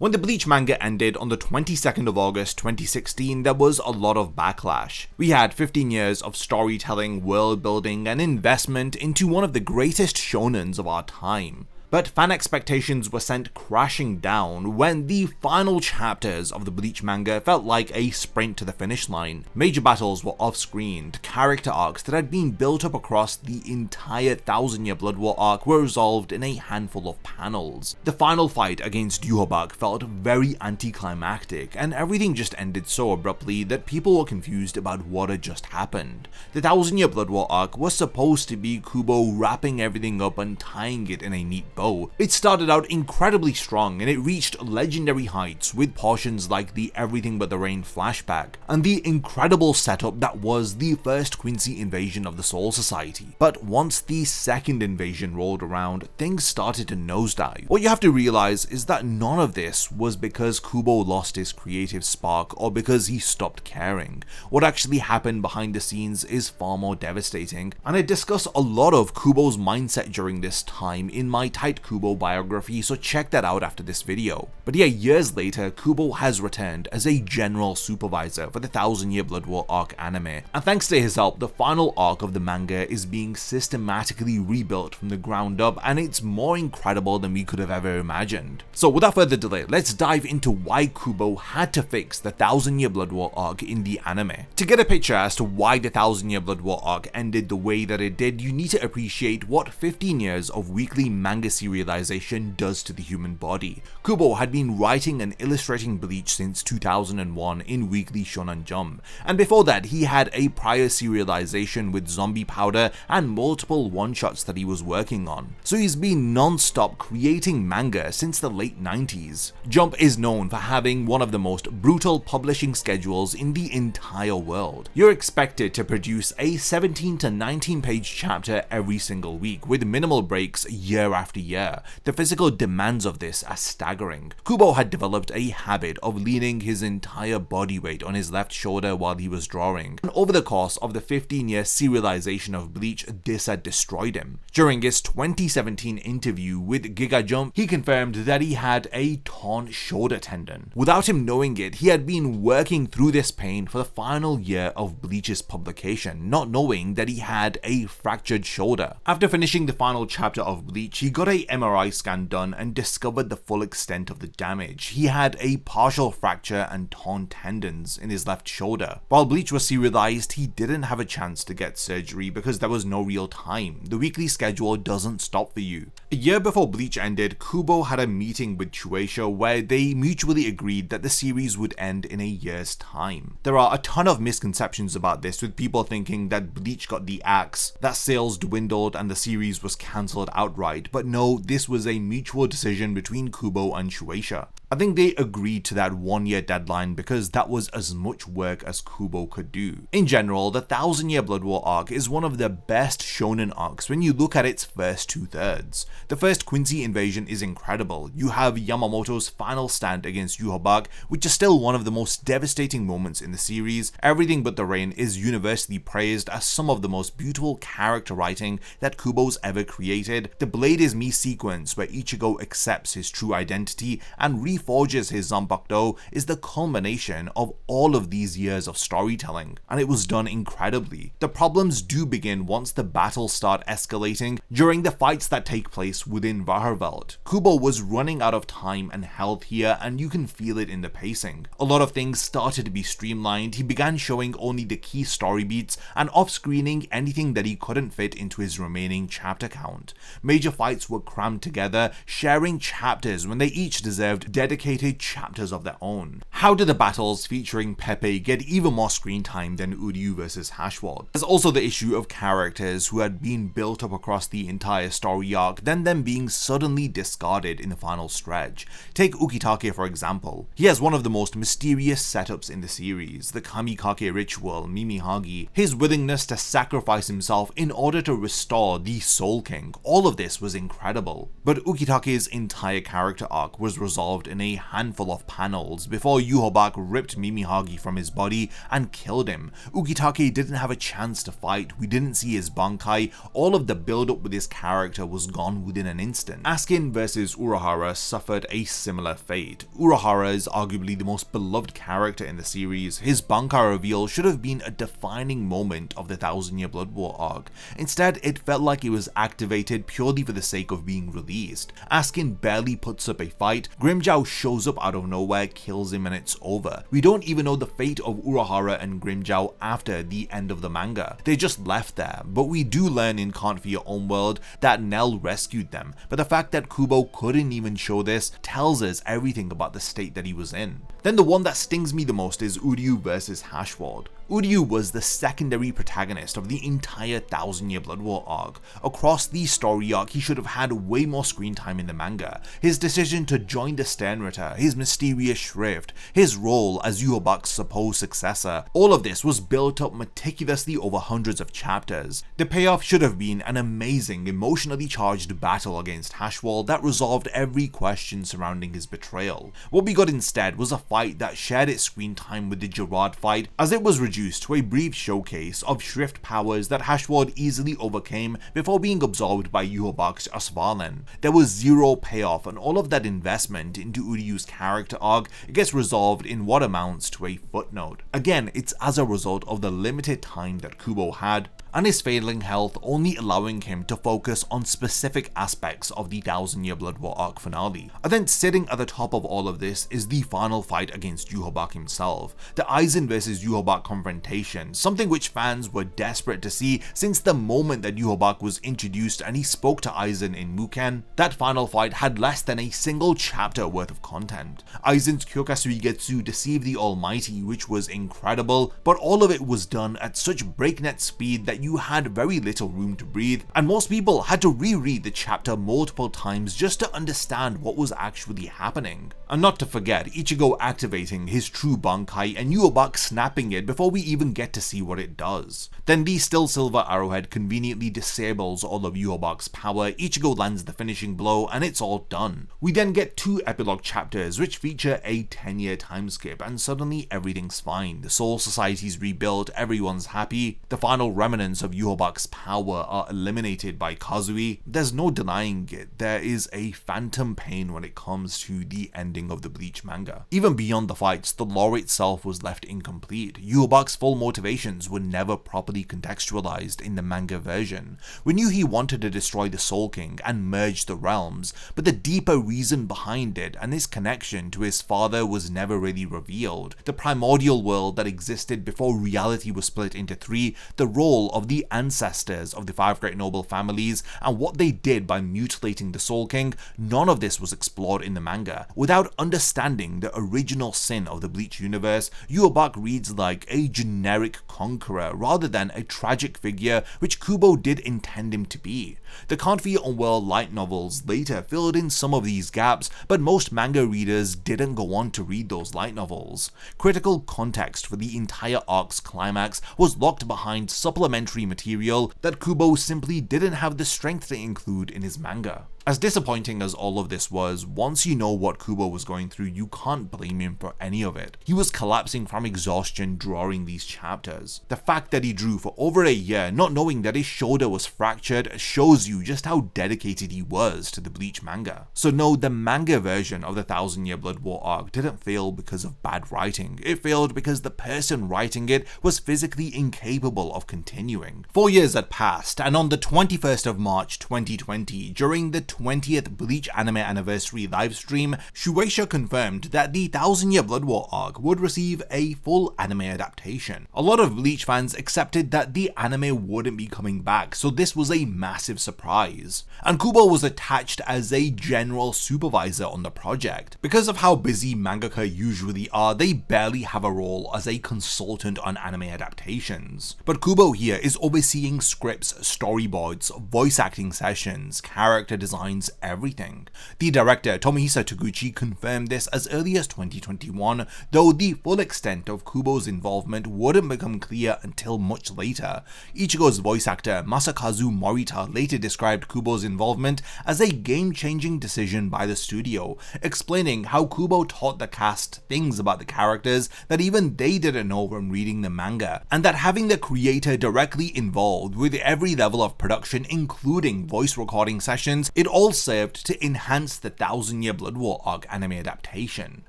When the Bleach manga ended on the 22nd of August 2016, there was a lot of backlash. We had 15 years of storytelling, world building, and investment into one of the greatest shonens of our time. But fan expectations were sent crashing down when the final chapters of the Bleach manga felt like a sprint to the finish line. Major battles were off-screen, character arcs that had been built up across the entire Thousand Year Blood War arc were resolved in a handful of panels. The final fight against Yhwach felt very anticlimactic, and everything just ended so abruptly that people were confused about what had just happened. The Thousand Year Blood War arc was supposed to be Kubo wrapping everything up and tying it in a neat bow. It started out incredibly strong and it reached legendary heights with portions like the Everything But the Rain flashback and the incredible setup that was the first Quincy invasion of the Soul Society. But once the second invasion rolled around, things started to nosedive. What you have to realize is that none of this was because Kubo lost his creative spark or because he stopped caring. What actually happened behind the scenes is far more devastating, and I discuss a lot of Kubo's mindset during this time in my Kubo biography, so check that out after this video. But yeah, years later, Kubo has returned as a general supervisor for the Thousand Year Blood War arc anime, and thanks to his help, the final arc of the manga is being systematically rebuilt from the ground up, and it's more incredible than we could have ever imagined. So without further delay, let's dive into why Kubo had to fix the Thousand Year Blood War arc in the anime. To get a picture as to why the Thousand Year Blood War arc ended the way that it did, you need to appreciate what 15 years of weekly manga serialization does to the human body. Kubo had been writing and illustrating Bleach since 2001 in Weekly Shonen Jump, and before that he had a prior serialization with Zombie Powder and multiple one-shots that he was working on. So he's been non-stop creating manga since the late 90s. Jump is known for having one of the most brutal publishing schedules in the entire world. You're expected to produce a 17 to 19 page chapter every single week with minimal breaks year after year. The physical demands of this are staggering. Kubo had developed a habit of leaning his entire body weight on his left shoulder while he was drawing, and over the course of the 15-year serialization of Bleach, this had destroyed him. During his 2017 interview with Giga Jump, he confirmed that he had a torn shoulder tendon. Without him knowing it, he had been working through this pain for the final year of Bleach's publication, not knowing that he had a fractured shoulder. After finishing the final chapter of Bleach, he got a MRI scan done and discovered the full extent of the damage. He had a partial fracture and torn tendons in his left shoulder. While Bleach was serialized, he didn't have a chance to get surgery because there was no real time. The weekly schedule doesn't stop for you. A year before Bleach ended, Kubo had a meeting with Shueisha where they mutually agreed that the series would end in a year's time. There are a ton of misconceptions about this, with people thinking that Bleach got the axe, that sales dwindled and the series was cancelled outright, but no, this was a mutual decision between Kubo and Shueisha. I think they agreed to that 1-year deadline because that was as much work as Kubo could do. In general, the Thousand Year Blood War arc is one of the best shonen arcs when you look at its first 2/3. The first Quincy invasion is incredible. You have Yamamoto's final stand against Yhwach, which is still one of the most devastating moments in the series. Everything But the Rain is universally praised as some of the most beautiful character writing that Kubo's ever created. The Blade is Me sequence, where Ichigo accepts his true identity and reforges his Zanpakuto, is the culmination of all of these years of storytelling, and it was done incredibly. The problems do begin once the battles start escalating during the fights that take place within Vaherveld. Kubo was running out of time and health here, and you can feel it in the pacing. A lot of things started to be streamlined. He began showing only the key story beats and off-screening anything that he couldn't fit into his remaining chapter count. Major fights were crammed together, sharing chapters when they each deserved dedicated chapters of their own. How did the battles featuring Pepe get even more screen time than Uryu vs Hashwald? There's also the issue of characters who had been built up across the entire story arc, then them being suddenly discarded in the final stretch. Take Ukitake for example. He has one of the most mysterious setups in the series, the Kamikake ritual, Mimihagi, his willingness to sacrifice himself in order to restore the Soul King. All of this was incredible. But Ukitake's entire character arc was resolved in in a handful of panels before Yhwach ripped Mimihagi from his body and killed him. Ukitake didn't have a chance to fight, we didn't see his Bankai, all of the build up with his character was gone within an instant. Asukin vs Urahara suffered a similar fate. Urahara is arguably the most beloved character in the series. His Bankai reveal should have been a defining moment of the 1000-Year Blood War arc. Instead, it felt like it was activated purely for the sake of being released. Asukin barely puts up a fight, Grimmjow shows up out of nowhere, kills him, and it's over. We don't even know the fate of Urahara and Grimmjow after the end of the manga. They just left there, but we do learn in Can't For Your Own World that Nell rescued them, but the fact that Kubo couldn't even show this tells us everything about the state that he was in. Then the one that stings me the most is Uryu vs Hashwald. Uryu was the secondary protagonist of the entire 1000-Year Blood War arc. Across the story arc, he should have had way more screen time in the manga. His decision to join the Sternritter, his mysterious shrift, his role as Yhwach's supposed successor, all of this was built up meticulously over hundreds of chapters. The payoff should have been an amazing, emotionally charged battle against Hashwald that resolved every question surrounding his betrayal. What we got instead was a fight that shared its screen time with the Gerard fight, as it was reduced to a brief showcase of shrift powers that Hashwald easily overcame before being absorbed by Yhwach's Asvalen. There was zero payoff, and all of that investment into Uryu's character arc gets resolved in what amounts to a footnote. Again, it's as a result of the limited time that Kubo had, and his failing health only allowing him to focus on specific aspects of the 1000-Year Blood War arc finale. And then sitting at the top of all of this is the final fight against Yhwach himself, the Aizen vs Yhwach confrontation, something which fans were desperate to see since the moment that Yhwach was introduced and he spoke to Aizen in Muken. That final fight had less than a single chapter worth of content. Aizen's Kyokasui Getsu deceived the Almighty, which was incredible, but all of it was done at such breakneck speed that you had very little room to breathe, and most people had to reread the chapter multiple times just to understand what was actually happening. And not to forget Ichigo activating his true Bankai and Yhwach snapping it before we even get to see what it does. Then the Still Silver Arrowhead conveniently disables all of Yhwach's power, Ichigo lands the finishing blow, and it's all done. We then get 2 epilogue chapters which feature a 10-year time skip, and suddenly everything's fine. The Soul Society's rebuilt, everyone's happy, the final remnants of Yhwach's power are eliminated by Kazui. There's no denying it, there is a phantom pain when it comes to the ending of the Bleach manga. Even beyond the fights, the lore itself was left incomplete. Yhwach's full motivations were never properly contextualized in the manga version. We knew he wanted to destroy the Soul King and merge the realms, but the deeper reason behind it and his connection to his father was never really revealed. The primordial world that existed before reality was split into 3, the role of the ancestors of the 5 great noble families, and what they did by mutilating the Soul King, none of this was explored in the manga. Without understanding the original sin of the Bleach universe, Yhwach reads like a generic conqueror rather than a tragic figure which Kubo did intend him to be. The Can't For Your Own World light novels later filled in some of these gaps, but most manga readers didn't go on to read those light novels. Critical context for the entire arc's climax was locked behind supplementary material that Kubo simply didn't have the strength to include in his manga. As disappointing as all of this was, once you know what Kubo was going through, you can't blame him for any of it. He was collapsing from exhaustion drawing these chapters. The fact that he drew for over a year, not knowing that his shoulder was fractured, shows you just how dedicated he was to the Bleach manga. So no, the manga version of the 1000-Year Blood War arc didn't fail because of bad writing. It failed because the person writing it was physically incapable of continuing. 4 years had passed, and on the 21st of March 2020, during the 20th Bleach Anime Anniversary livestream, Shueisha confirmed that the 1000-Year Blood War arc would receive a full anime adaptation. A lot of Bleach fans accepted that the anime wouldn't be coming back, so this was a massive surprise. And Kubo was attached as a general supervisor on the project. Because of how busy mangaka usually are, they barely have a role as a consultant on anime adaptations. But Kubo here is overseeing scripts, storyboards, voice acting sessions, character design, redesigns everything. The director Tomohisa Taguchi confirmed this as early as 2021, though the full extent of Kubo's involvement wouldn't become clear until much later. Ichigo's voice actor Masakazu Morita later described Kubo's involvement as a game-changing decision by the studio, explaining how Kubo taught the cast things about the characters that even they didn't know from reading the manga, and that having the creator directly involved with every level of production, including voice recording sessions, it all served to enhance the 1000-Year Blood War arc anime adaptation.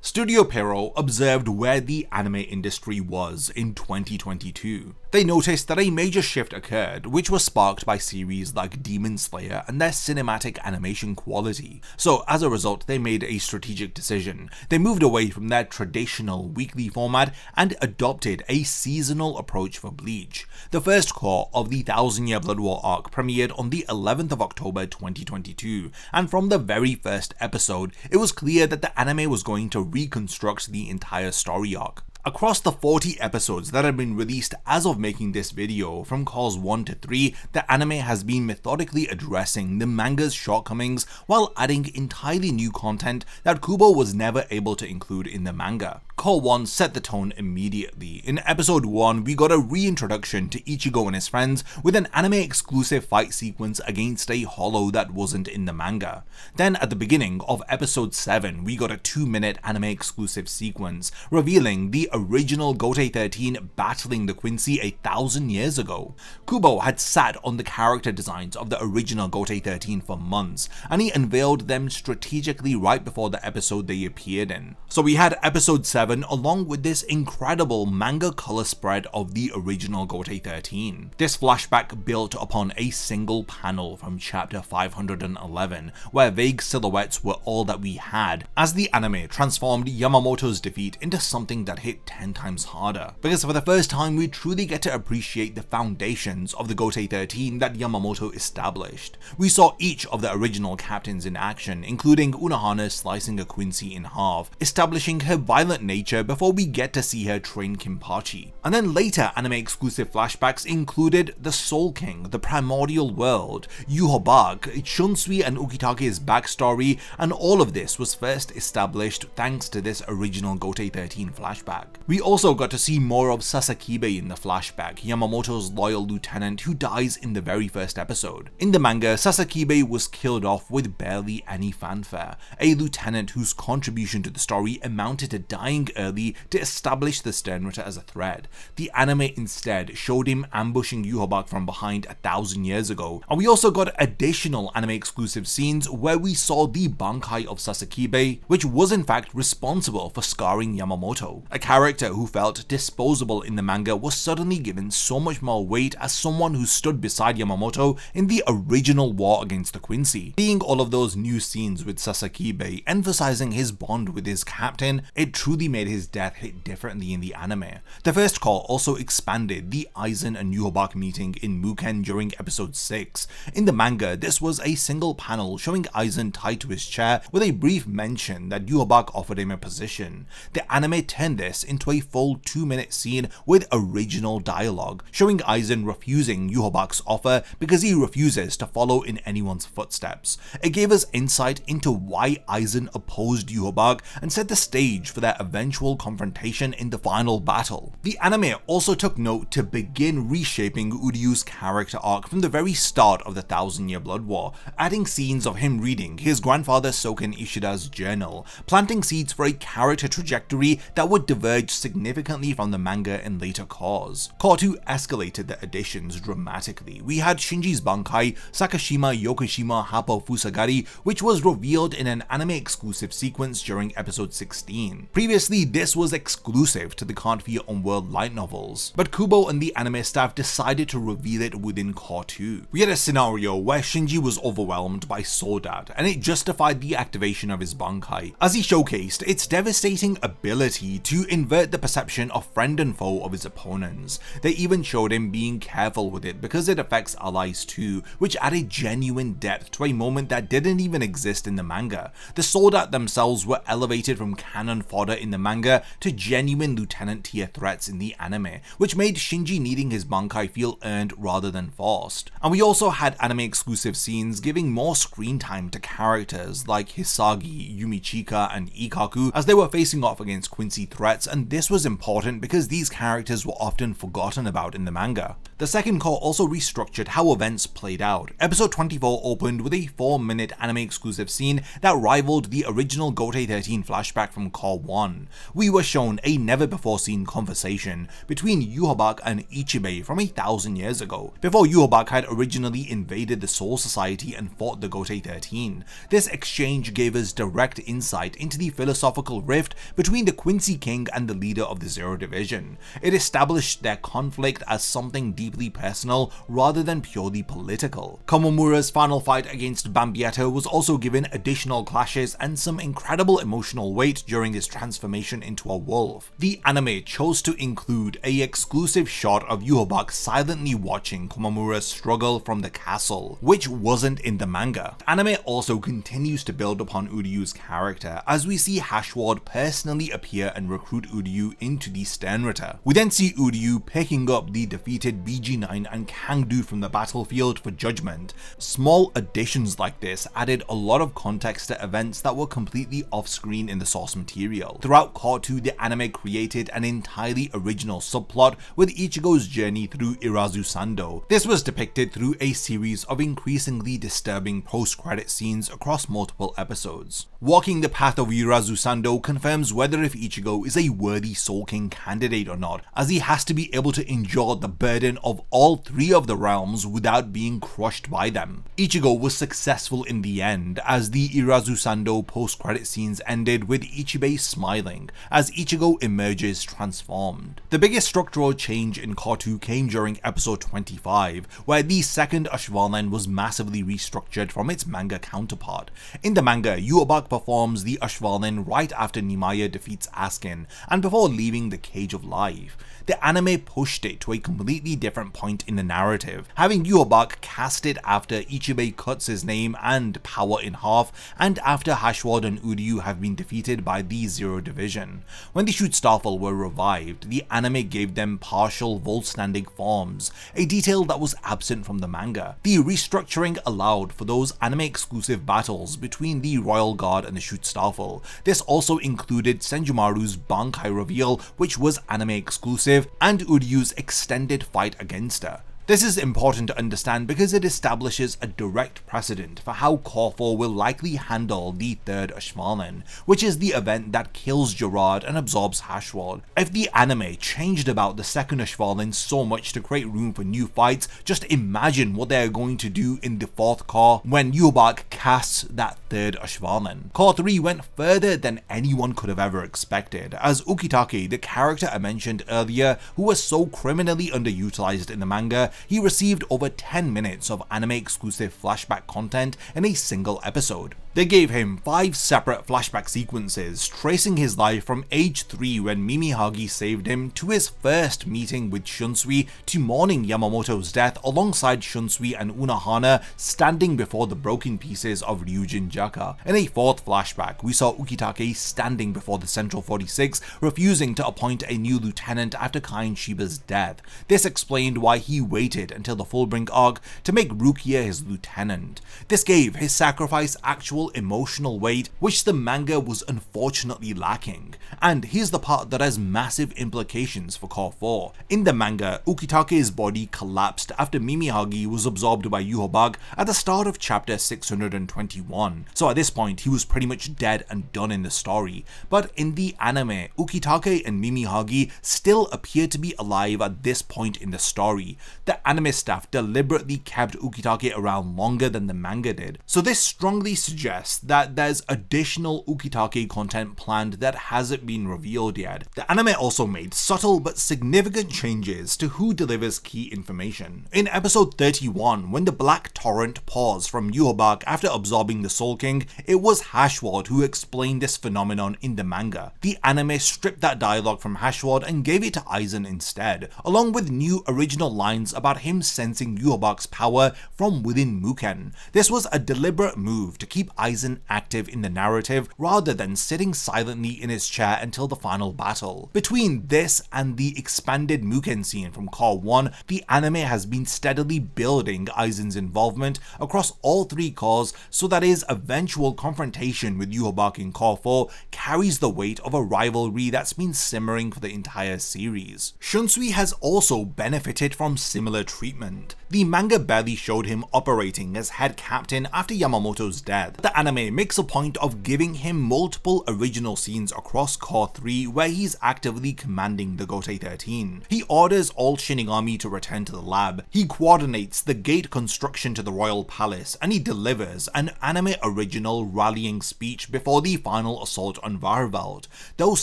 Studio Pierrot observed where the anime industry was in 2022. They noticed that a major shift occurred, which was sparked by series like Demon Slayer and their cinematic animation quality. So as a result, they made a strategic decision. They moved away from their traditional weekly format and adopted a seasonal approach for Bleach. The first core of the 1000-Year Blood War arc premiered on the 11th of October 2022, and from the very first episode, it was clear that the anime was going to reconstruct the entire story arc. Across the 40 episodes that have been released as of making this video, from calls 1 to 3, the anime has been methodically addressing the manga's shortcomings while adding entirely new content that Kubo was never able to include in the manga. Call 1 set the tone immediately. In episode 1, we got a reintroduction to Ichigo and his friends with an anime-exclusive fight sequence against a hollow that wasn't in the manga. Then at the beginning of episode 7, we got a 2-minute anime-exclusive sequence revealing the original Gotei 13 battling the Quincy 1,000 years ago. Kubo had sat on the character designs of the original Gotei 13 for months, and he unveiled them strategically right before the episode they appeared in. So we had episode 7 along with this incredible manga color spread of the original Gotei 13. This flashback built upon a single panel from chapter 511, where vague silhouettes were all that we had, as the anime transformed Yamamoto's defeat into something that hit 10 times harder. Because for the first time, we truly get to appreciate the foundations of the Gotei 13 that Yamamoto established. We saw each of the original captains in action, including Unohana slicing a Quincy in half, establishing her violent nature before we get to see her train Kinpachi. And then later anime exclusive flashbacks included the Soul King, the Primordial World, Yhwach, Shunsui and Ukitake's backstory, and all of this was first established thanks to this original Gotei 13 flashback. We also got to see more of Sasakibe in the flashback, Yamamoto's loyal lieutenant who dies in the very first episode. In the manga, Sasakibe was killed off with barely any fanfare, a lieutenant whose contribution to the story amounted to dying early to establish the Sternritter as a threat. The anime instead showed him ambushing Yhwach from behind 1,000 years ago, and we also got additional anime exclusive scenes where we saw the Bankai of Sasakibe, which was in fact responsible for scarring Yamamoto. A character who felt disposable in the manga was suddenly given so much more weight as someone who stood beside Yamamoto in the original war against the Quincy. Seeing all of those new scenes with Sasakibe emphasizing his bond with his captain, it truly made his death hit differently in the anime. The first call also expanded the Aizen and Yhwach meeting in Muken during episode 6. In the manga, this was a single panel showing Aizen tied to his chair with a brief mention that Yhwach offered him a position. The anime turned this into a full 2-minute scene with original dialogue, showing Aizen refusing Yhwach's offer because he refuses to follow in anyone's footsteps. It gave us insight into why Aizen opposed Yhwach and set the stage for their eventual confrontation in the final battle. The anime also took note to begin reshaping Uryu's character arc from the very start of the 1000-Year Blood War, adding scenes of him reading his grandfather Soken Ishida's journal, planting seeds for a character trajectory that would diverge significantly from the manga in later cores. Core 2 escalated the additions dramatically. We had Shinji's Bankai, Sakashima Yokoshima Happo Fusagari, which was revealed in an anime exclusive sequence during episode 16. Previously, this was exclusive to the Can't Fear on World light novels, but Kubo and the anime staff decided to reveal it within Core 2. We had a scenario where Shinji was overwhelmed by Sword Art, and it justified the activation of his Bankai, as he showcased its devastating ability to invert the perception of friend and foe of his opponents. They even showed him being careful with it because it affects allies too, which added genuine depth to a moment that didn't even exist in the manga. The Sword Art themselves were elevated from canon fodder in the manga to genuine lieutenant tier threats in the anime, which made Shinji needing his Bankai feel earned rather than forced. And we also had anime exclusive scenes giving more screen time to characters like Hisagi, Yumichika, and Ikaku as they were facing off against Quincy threats, and this was important because these characters were often forgotten about in the manga. The second core also restructured how events played out. Episode 24 opened with a 4-minute anime exclusive scene that rivaled the original Gote 13 flashback from Core 1. We were shown a never before seen conversation between Yhwach and Ichibei from 1,000 years ago, before Yhwach had originally invaded the Soul Society and fought the Gote 13. This exchange gave us direct insight into the philosophical rift between the Quincy King and the leader of the Zero Division. It established their conflict as something deeply personal rather than purely political. Komamura's final fight against Bambietto was also given additional clashes and some incredible emotional weight during his transformation into a wolf. The anime chose to include an exclusive shot of Yhwach silently watching Komamura struggle from the castle, which wasn't in the manga. The anime also continues to build upon Uryu's character, as we see Hashward personally appear and recruit Uryu into the Sternritter. We then see Uryu picking up the defeated BG9 and Kangdu from the battlefield for judgment. Small additions like this added a lot of context to events that were completely off-screen in the source material. Throughout Core 2, the anime created an entirely original subplot with Ichigo's journey through Irazu Sando. This was depicted through a series of increasingly disturbing post-credit scenes across multiple episodes. Walking the path of Irazu Sando confirms whether if Ichigo is a worthy Soul King candidate or not, as he has to be able to endure the burden of all 3 of the realms without being crushed by them. Ichigo was successful in the end, as the Irazu Sando post-credit scenes ended with Ichibei smiling as Ichigo emerges transformed. The biggest structural change in Core 2 came during episode 25, where the second Ashvalan was massively restructured from its manga counterpart. In the manga, Yhwach performs the Ashvalan right after Nimaya defeats Askin and before leaving the Cage of Life. The anime pushed it to a completely different point in the narrative, having Yhwach cast it after Ichibei cuts his name and power in half, and after Hashward and Uryu have been defeated by the Zero Division. When the Schutzstaffel were revived, the anime gave them partial Volständig forms, a detail that was absent from the manga. The restructuring allowed for those anime-exclusive battles between the Royal Guard and the Schutzstaffel. This also included Senjumaru's Bankai reveal, which was anime-exclusive, and Uryu's extended fight against her. This is important to understand because it establishes a direct precedent for how Core 4 will likely handle the third Ashvalan, which is the event that kills Gerard and absorbs Hashward. If the anime changed about the second Ashvalan so much to create room for new fights, just imagine what they are going to do in the fourth core when Yhwach casts that third Ashvalan. Core 3 went further than anyone could have ever expected, as Ukitake, the character I mentioned earlier, who was so criminally underutilized in the manga, he received over 10 minutes of anime exclusive flashback content in a single episode. They gave him 5 separate flashback sequences, tracing his life from age 3 when Mimihagi saved him, to his first meeting with Shunsui, to mourning Yamamoto's death alongside Shunsui and Unohana standing before the broken pieces of Ryujin Jaka. In a 4th flashback, we saw Ukitake standing before the Central 46, refusing to appoint a new lieutenant after Kain Shiba's death. This explained why he waited until the Fullbrink arc to make Rukia his lieutenant. This gave his sacrifice actual emotional weight, which the manga was unfortunately lacking. And here's the part that has massive implications for Core 4. In the manga, Ukitake's body collapsed after Mimihagi was absorbed by Yhwach at the start of chapter 621, so at this point he was pretty much dead and done in the story. But in the anime, Ukitake and Mimihagi still appear to be alive at this point in the story. The anime staff deliberately kept Ukitake around longer than the manga did, so this strongly suggests that there's additional Ukitake content planned that hasn't been revealed yet. The anime also made subtle but significant changes to who delivers key information. In episode 31, when the Black Torrent pours from Yhwach after absorbing the Soul King, it was Hashward who explained this phenomenon in the manga. The anime stripped that dialogue from Hashward and gave it to Aizen instead, along with new original lines about him sensing Yhwach's power from within Muken. This was a deliberate move to keep Aizen active in the narrative rather than sitting silently in his chair until the final battle. Between this and the expanded Mugen scene from Core 1, the anime has been steadily building Aizen's involvement across all 3 cores so that his eventual confrontation with Yhwach in Core 4 carries the weight of a rivalry that's been simmering for the entire series. Shunsui has also benefited from similar treatment. The manga barely showed him operating as head captain after Yamamoto's death. The anime makes a point of giving him multiple original scenes across Core 3 where he's actively commanding the Gotei 13. He orders all Shinigami to return to the lab, he coordinates the gate construction to the royal palace, and he delivers an anime original rallying speech before the final assault on Varveld. Those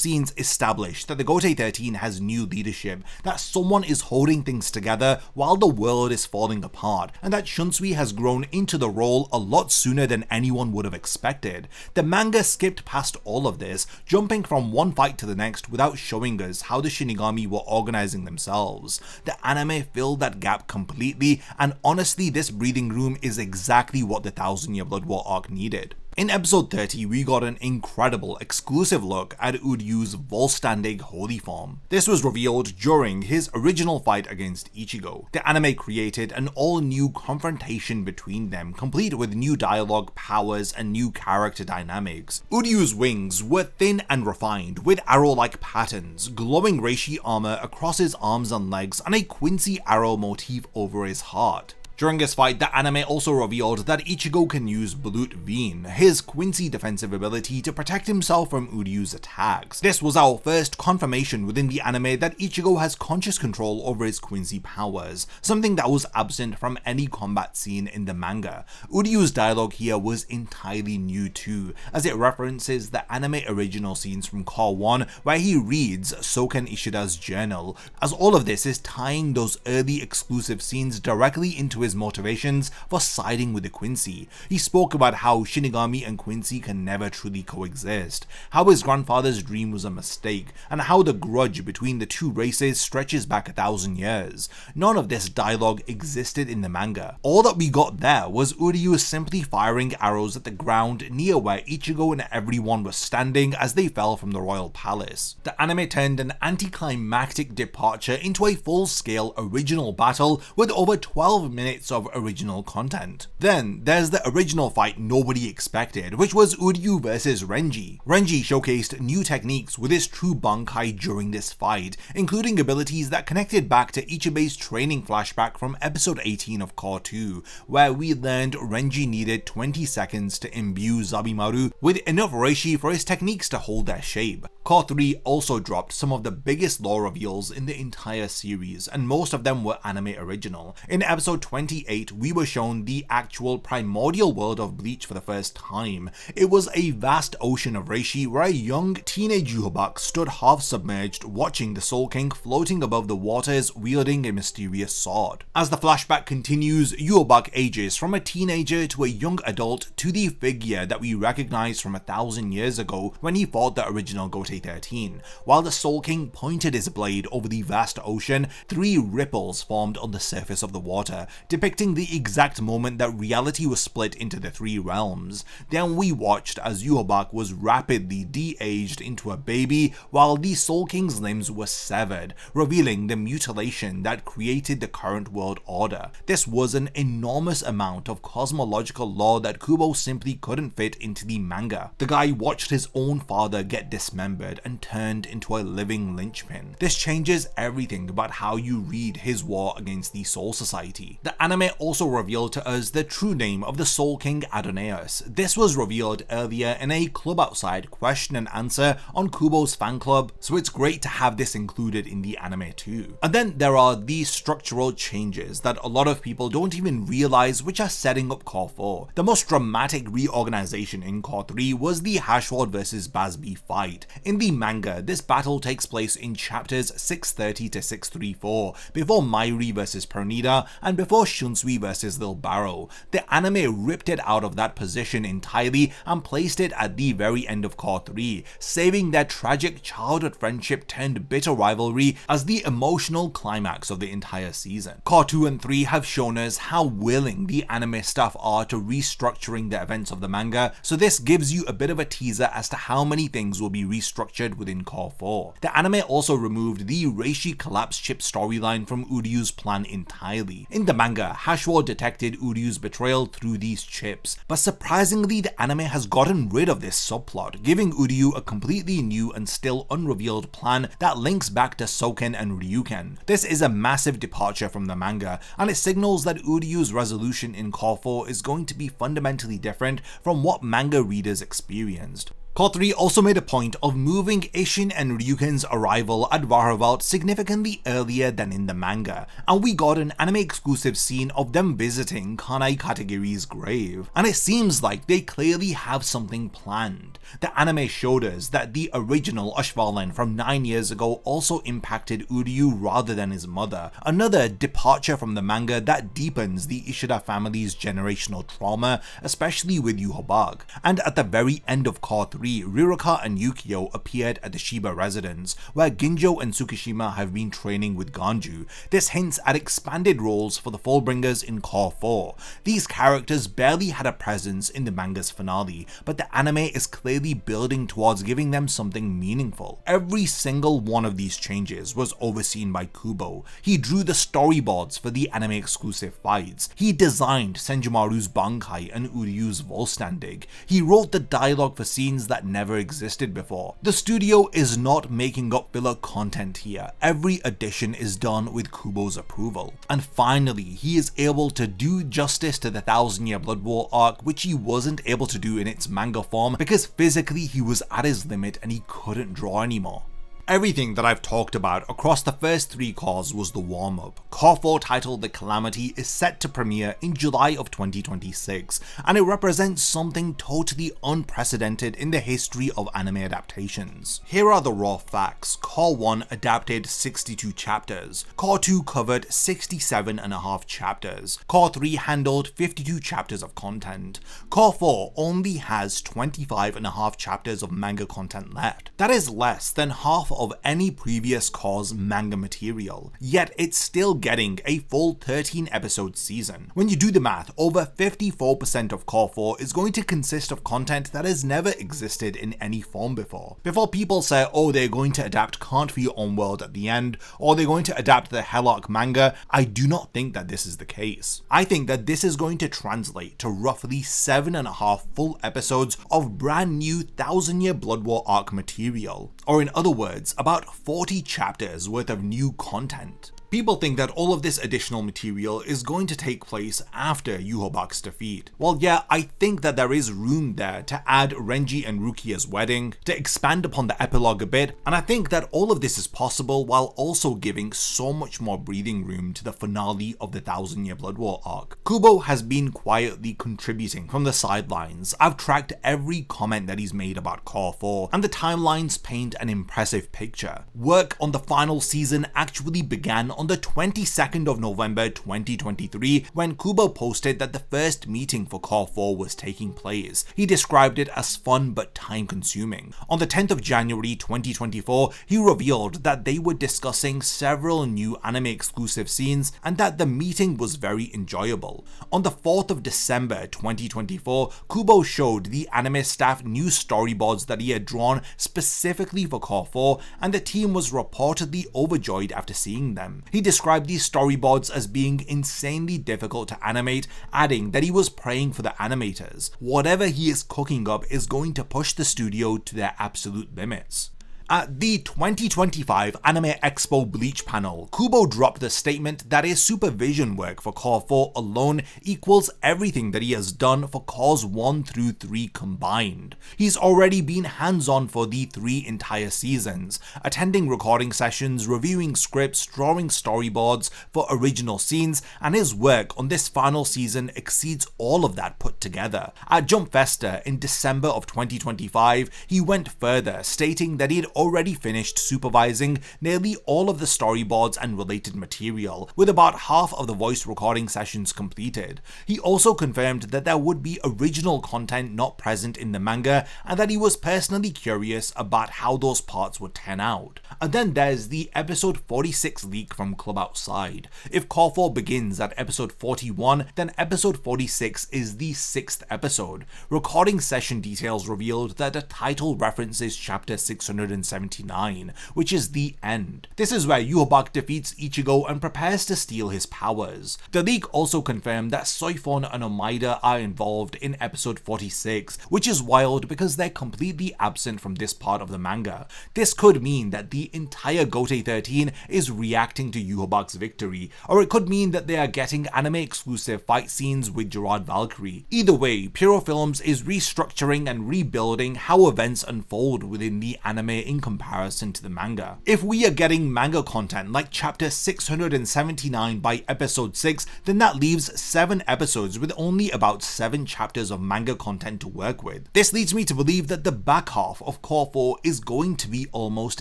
scenes establish that the Gotei 13 has new leadership, that someone is holding things together while the world is falling apart, and that Shunsui has grown into the role a lot sooner than anyone would have expected. The manga skipped past all of this, jumping from one fight to the next without showing us how the Shinigami were organizing themselves. The anime filled that gap completely, and honestly this breathing room is exactly what the 1000 Year Blood War arc needed. In episode 30, we got an incredible exclusive look at Uryu's Volstandig holy form. This was revealed during his original fight against Ichigo. The anime created an all-new confrontation between them, complete with new dialogue, powers, and new character dynamics. Uryu's wings were thin and refined, with arrow-like patterns, glowing reishi armor across his arms and legs, and a Quincy arrow motif over his heart. During this fight, the anime also revealed that Ichigo can use Blut Veen, his Quincy defensive ability, to protect himself from Uryu's attacks. This was our first confirmation within the anime that Ichigo has conscious control over his Quincy powers, something that was absent from any combat scene in the manga. Uryu's dialogue here was entirely new too, as it references the anime original scenes from Core 1 where he reads Soken Ishida's journal, as all of this is tying those early exclusive scenes directly into his motivations for siding with the Quincy. He spoke about how Shinigami and Quincy can never truly coexist, how his grandfather's dream was a mistake, and how the grudge between the two races stretches back 1000 years. None of this dialogue existed in the manga. All that we got there was Uryu simply firing arrows at the ground near where Ichigo and everyone were standing as they fell from the royal palace. The anime turned an anticlimactic departure into a full-scale original battle with over 12 minutes of original content. Then there's the original fight nobody expected, which was Uryu versus Renji. Renji showcased new techniques with his true Bankai during this fight, including abilities that connected back to Ichibe's training flashback from episode 18 of Core 2, where we learned Renji needed 20 seconds to imbue Zabimaru with enough reishi for his techniques to hold their shape. Core 3 also dropped some of the biggest lore reveals in the entire series, and most of them were anime original. In episode 28, we were shown the actual primordial world of Bleach for the first time. It was a vast ocean of reishi where a young teenage Yhwach stood half submerged watching the Soul King floating above the waters wielding a mysterious sword. As the flashback continues, Yhwach ages from a teenager to a young adult to the figure that we recognize from 1000 years ago when he fought the original Gotei 13. While the Soul King pointed his blade over the vast ocean, 3 ripples formed on the surface of the water, depicting the exact moment that reality was split into the 3 realms. Then we watched as Yhwach was rapidly de-aged into a baby while the Soul King's limbs were severed, revealing the mutilation that created the current world order. This was an enormous amount of cosmological lore that Kubo simply couldn't fit into the manga. The guy watched his own father get dismembered and turned into a living linchpin. This changes everything about how you read his war against the Soul Society. The anime also revealed to us the true name of the Soul King Adonais. This was revealed earlier in a Club Outside question and answer on Kubo's fan club, so it's great to have this included in the anime too. And then there are these structural changes that a lot of people don't even realize which are setting up Core 4. The most dramatic reorganization in Core 3 was the Hashward vs Basby fight. In the manga, this battle takes place in chapters 630 to 634, before Mairi vs Pernida and before Shunsui vs Lil Barrow, the anime ripped it out of that position entirely and placed it at the very end of Core 3, saving their tragic childhood friendship turned bitter rivalry as the emotional climax of the entire season. Core 2 and 3 have shown us how willing the anime staff are to restructuring the events of the manga, so this gives you a bit of a teaser as to how many things will be restructured within Core 4. The anime also removed the Reishi collapse chip storyline from Uryu's plan entirely. In the manga, Hashua detected Uryu's betrayal through these chips, but surprisingly the anime has gotten rid of this subplot, giving Uryu a completely new and still unrevealed plan that links back to Soken and Ryuken. This is a massive departure from the manga, and it signals that Uryu's resolution in Core 4 is going to be fundamentally different from what manga readers experienced. Core 3 also made a point of moving Ishin and Ryuken's arrival at Varavalt significantly earlier than in the manga, and we got an anime exclusive scene of them visiting Kanai Katagiri's grave, and it seems like they clearly have something planned. The anime showed us that the original Ashvalan from 9 years ago also impacted Uryu rather than his mother, another departure from the manga that deepens the Ishida family's generational trauma, especially with Yhwach. And at the very end of Core 3, Riruka and Yukio appeared at the Shiba residence, where Ginjo and Tsukishima have been training with Ganju. This hints at expanded roles for the Fullbringers in Core 4. These characters barely had a presence in the manga's finale, but the anime is clearly building towards giving them something meaningful. Every single one of these changes was overseen by Kubo. He drew the storyboards for the anime exclusive fights. He designed Senjumaru's Bankai and Uryu's Volstandig. He wrote the dialogue for scenes that never existed before. The studio is not making up filler content here. Every addition is done with Kubo's approval. And finally, he is able to do justice to the 1000-year Blood War arc, which he wasn't able to do in its manga form because physically he was at his limit and he couldn't draw anymore. Everything that I've talked about across the first 3 cores was the warm-up. Core 4, titled The Calamity, is set to premiere in July of 2026, and it represents something totally unprecedented in the history of anime adaptations. Here are the raw facts. Core 1 adapted 62 chapters, Core 2 covered 67.5 chapters, Core 3 handled 52 chapters of content, Core 4 only has 25.5 chapters of manga content left. That is less than half of any previous core's manga material, yet it's still getting a full 13 episode season. When you do the math, over 54% of Core 4 is going to consist of content that has never existed in any form before. Before people say, oh, they're going to adapt Can't Be Your Own World at the end, or they're going to adapt the Hell Arc manga, I do not think that this is the case. I think that this is going to translate to roughly 7.5 full episodes of brand new 1000-year Blood War arc material, or in other words, about 40 chapters worth of new content. People think that all of this additional material is going to take place after Yhwach's defeat. Well, yeah, I think that there is room there to add Renji and Rukia's wedding, to expand upon the epilogue a bit, and I think that all of this is possible while also giving so much more breathing room to the finale of the 1000-year Blood War arc. Kubo has been quietly contributing from the sidelines. I've tracked every comment that he's made about Core 4, and the timelines paint an impressive picture. Work on the final season actually began on the 22nd of November 2023 when Kubo posted that the first meeting for Core 4 was taking place. He described it as fun but time consuming. On the 10th of January 2024, he revealed that they were discussing several new anime exclusive scenes and that the meeting was very enjoyable. On the 4th of December 2024, Kubo showed the anime staff new storyboards that he had drawn specifically for Core 4, and the team was reportedly overjoyed after seeing them. He described these storyboards as being insanely difficult to animate, adding that he was praying for the animators. Whatever he is cooking up is going to push the studio to their absolute limits. At the 2025 Anime Expo Bleach panel, Kubo dropped the statement that his supervision work for Core 4 alone equals everything that he has done for Cores 1 through 3 combined. He's already been hands-on for the 3 entire seasons, attending recording sessions, reviewing scripts, drawing storyboards for original scenes, and his work on this final season exceeds all of that put together. At Jump Festa in December of 2025, he went further, stating that he'd already finished supervising nearly all of the storyboards and related material, with about half of the voice recording sessions completed. He also confirmed that there would be original content not present in the manga, and that he was personally curious about how those parts would turn out. And then there's the episode 46 leak from Club Outside. If Core 4 begins at episode 41, then episode 46 is the 6th episode. Recording session details revealed that the title references chapter 679, which is the end. This is where Yhwach defeats Ichigo and prepares to steal his powers. The leak also confirmed that Soifon and Omaida are involved in episode 46, which is wild because they're completely absent from this part of the manga. This could mean that the entire Gote 13 is reacting to Yhwach's victory, or it could mean that they are getting anime exclusive fight scenes with Gerard Valkyrie. Either way, Pierrot Films is restructuring and rebuilding how events unfold within the anime in comparison to the manga. If we are getting manga content like chapter 679 by episode 6, then that leaves 7 episodes with only about 7 chapters of manga content to work with. This leads me to believe that the back half of Core 4 is going to be almost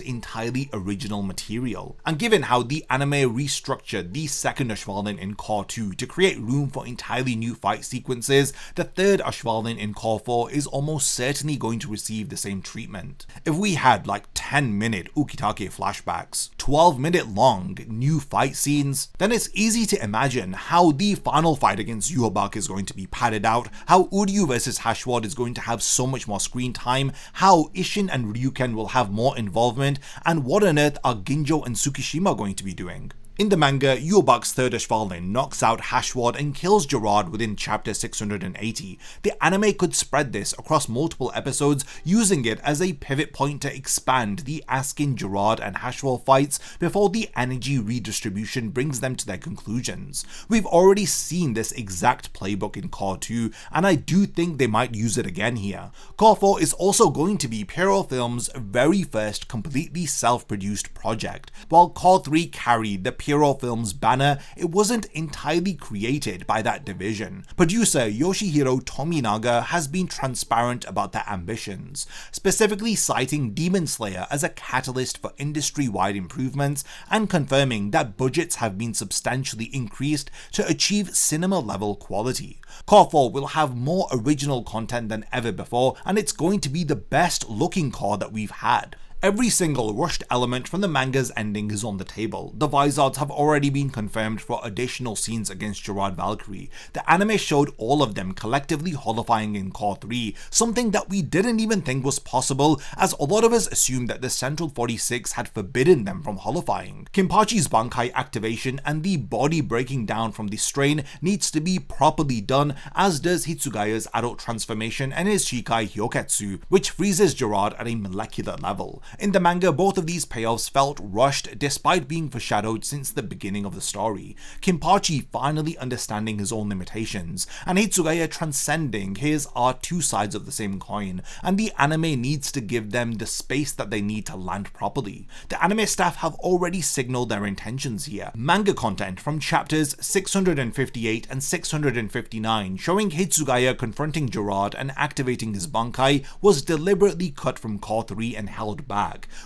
entirely original material. And given how the anime restructured the second Ashvalin in Core 2 to create room for entirely new fight sequences, the third Ashvalin in Core 4 is almost certainly going to receive the same treatment. If we had like 10-minute Ukitake flashbacks, 12-minute long new fight scenes, then it's easy to imagine how the final fight against Yhwach is going to be padded out, how Uryu vs Hashwad is going to have so much more screen time, how Isshin and Ryuken will have more involvement, and what on earth are Ginjo and Tsukishima going to be doing. In the manga, Yhwach's third Ashvalin knocks out Hashwad and kills Gerard within chapter 680. The anime could spread this across multiple episodes, using it as a pivot point to expand the Askin, Gerard and Hashwad fights before the energy redistribution brings them to their conclusions. We've already seen this exact playbook in Core 2, and I do think they might use it again here. Core 4 is also going to be Pierrot Films' very first completely self-produced project. While Core 3 carried the Pierrot Films banner, it wasn't entirely created by that division. Producer Yoshihiro Tominaga has been transparent about their ambitions, specifically citing Demon Slayer as a catalyst for industry-wide improvements and confirming that budgets have been substantially increased to achieve cinema-level quality. Core 4 will have more original content than ever before, and it's going to be the best looking core that we've had. Every single rushed element from the manga's ending is on the table. The Vizards have already been confirmed for additional scenes against Gerard Valkyrie. The anime showed all of them collectively holofying in Core 3, something that we didn't even think was possible, as a lot of us assumed that the Central 46 had forbidden them from holofying. Kinpachi's Bankai activation and the body breaking down from the strain needs to be properly done, as does Hitsugaya's adult transformation and his Shikai Hyoketsu, which freezes Gerard at a molecular level. In the manga, both of these payoffs felt rushed despite being foreshadowed since the beginning of the story. Kinpachi finally understanding his own limitations, and Hitsugaya transcending his are two sides of the same coin, and the anime needs to give them the space that they need to land properly. The anime staff have already signaled their intentions here. Manga content from chapters 658 and 659 showing Hitsugaya confronting Gerard and activating his Bankai was deliberately cut from Core 3 and held back,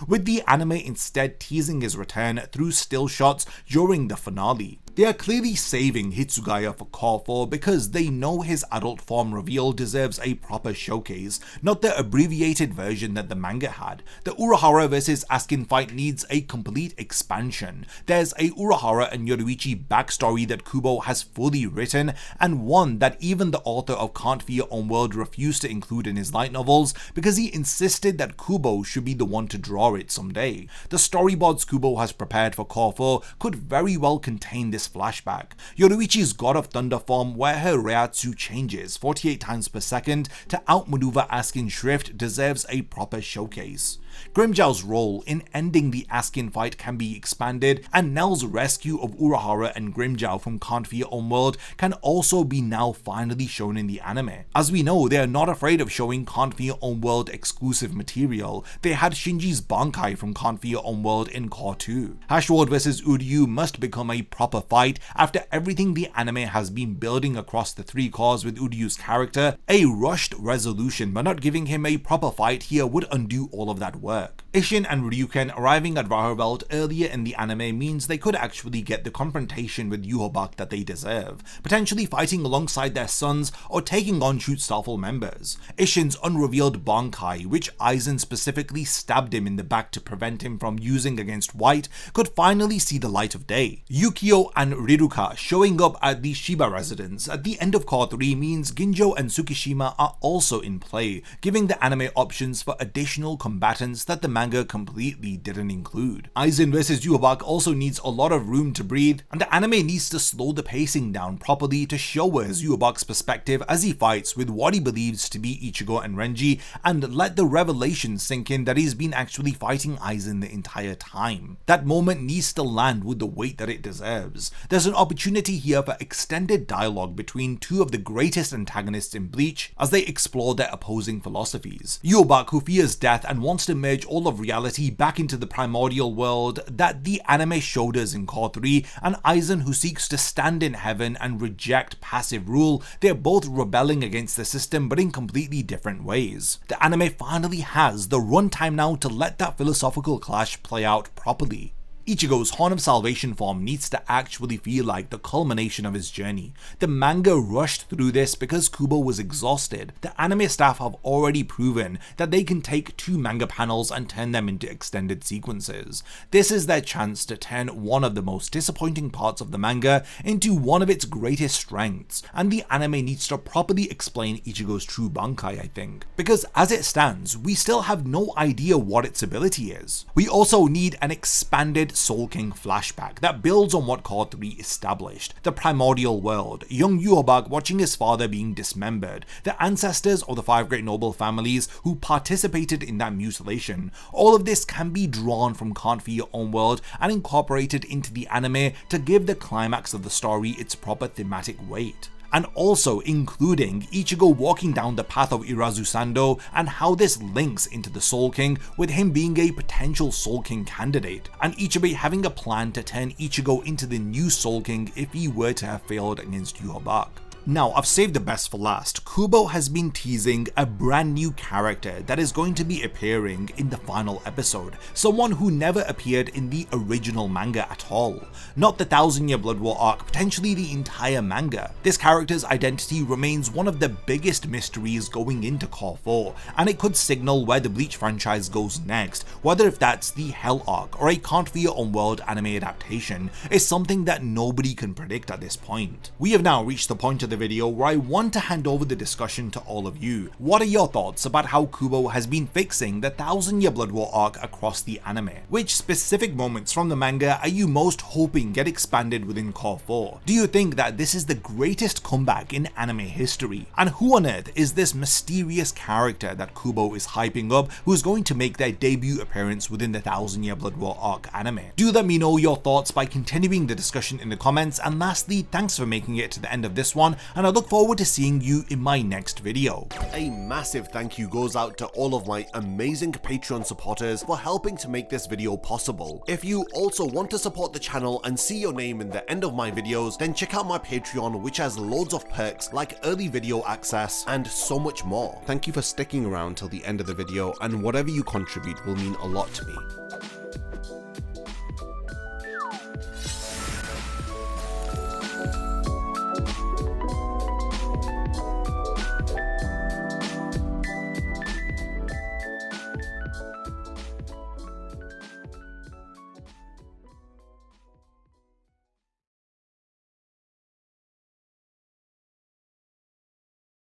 with the anime instead teasing his return through still shots during the finale. They are clearly saving Hitsugaya for Core 4 because they know his adult form reveal deserves a proper showcase, not the abbreviated version that the manga had. The Urahara vs Askin fight needs a complete expansion. There's a Urahara and Yoruichi backstory that Kubo has fully written, and one that even the author of Can't Fear Homeworld refused to include in his light novels because he insisted that Kubo should be the one to draw it someday. The storyboards Kubo has prepared for Core 4 could very well contain this flashback. Yoruichi's God of Thunder form, where her Reiatsu changes 48 times per second to outmaneuver Askin Shrift, deserves a proper showcase. Grimjow's role in ending the Askin fight can be expanded, and Nell's rescue of Urahara and Grimjow from Can't Fear Homeworld can also be now finally shown in the anime. As we know, they are not afraid of showing Can't Fear Homeworld exclusive material. They had Shinji's Bankai from Can't Fear Homeworld in Core 2. Hashward vs Uryu must become a proper fight after everything the anime has been building across the 3 cores with Uryu's character. A rushed resolution but not giving him a proper fight here would undo all of that work. Isshin and Ryuken arriving at Raharveld earlier in the anime means they could actually get the confrontation with Yhwach that they deserve, potentially fighting alongside their sons or taking on Schutzstaffel members. Isshin's unrevealed Bankai, which Aizen specifically stabbed him in the back to prevent him from using against White, could finally see the light of day. Yukio and Riruka showing up at the Shiba residence at the end of Core 3 means Ginjo and Tsukishima are also in play, giving the anime options for additional combatants that the manga completely didn't include. Aizen vs Yhwach also needs a lot of room to breathe, and the anime needs to slow the pacing down properly to show us Yhwach's perspective as he fights with what he believes to be Ichigo and Renji, and let the revelation sink in that he's been actually fighting Aizen the entire time. That moment needs to land with the weight that it deserves. There's an opportunity here for extended dialogue between two of the greatest antagonists in Bleach as they explore their opposing philosophies. Yhwach, who fears death and wants to merge all of reality back into the primordial world that the anime showed us in Core 3, and Aizen, who seeks to stand in heaven and reject passive rule. They're both rebelling against the system but in completely different ways. The anime finally has the runtime now to let that philosophical clash play out properly. Ichigo's Horn of Salvation form needs to actually feel like the culmination of his journey. The manga rushed through this because Kubo was exhausted. The anime staff have already proven that they can take 2 manga panels and turn them into extended sequences. This is their chance to turn one of the most disappointing parts of the manga into one of its greatest strengths, and the anime needs to properly explain Ichigo's true Bankai, I think. Because as it stands, we still have no idea what its ability is. We also need an expanded Soul King flashback that builds on what Core 3 established. The primordial world, young Yhwach watching his father being dismembered, the ancestors of the 5 great noble families who participated in that mutilation. All of this can be drawn from Can't Feel Your Own World and incorporated into the anime to give the climax of the story its proper thematic weight. And also including Ichigo walking down the path of Irazu Sando and how this links into the Soul King with him being a potential Soul King candidate, and Ichibe having a plan to turn Ichigo into the new Soul King if he were to have failed against Yhwach. Now, I've saved the best for last. Kubo has been teasing a brand new character that is going to be appearing in the final episode, someone who never appeared in the original manga at all. Not the 1000-year Blood War arc, potentially the entire manga. This character's identity remains one of the biggest mysteries going into Core 4, and it could signal where the Bleach franchise goes next, whether if that's the Hell arc or a Can't Feel Your Own World anime adaptation is something that nobody can predict at this point. We have now reached the point of the video where I want to hand over the discussion to all of you. What are your thoughts about how Kubo has been fixing the 1000-year Blood War arc across the anime? Which specific moments from the manga are you most hoping get expanded within Core 4? Do you think that this is the greatest comeback in anime history? And who on earth is this mysterious character that Kubo is hyping up who's going to make their debut appearance within the 1000-year Blood War arc anime? Do let me know your thoughts by continuing the discussion in the comments, and lastly, thanks for making it to the end of this one, and I look forward to seeing you in my next video. A massive thank you goes out to all of my amazing Patreon supporters for helping to make this video possible. If you also want to support the channel and see your name in the end of my videos, then check out my Patreon, which has loads of perks like early video access and so much more. Thank you for sticking around till the end of the video, and whatever you contribute will mean a lot to me.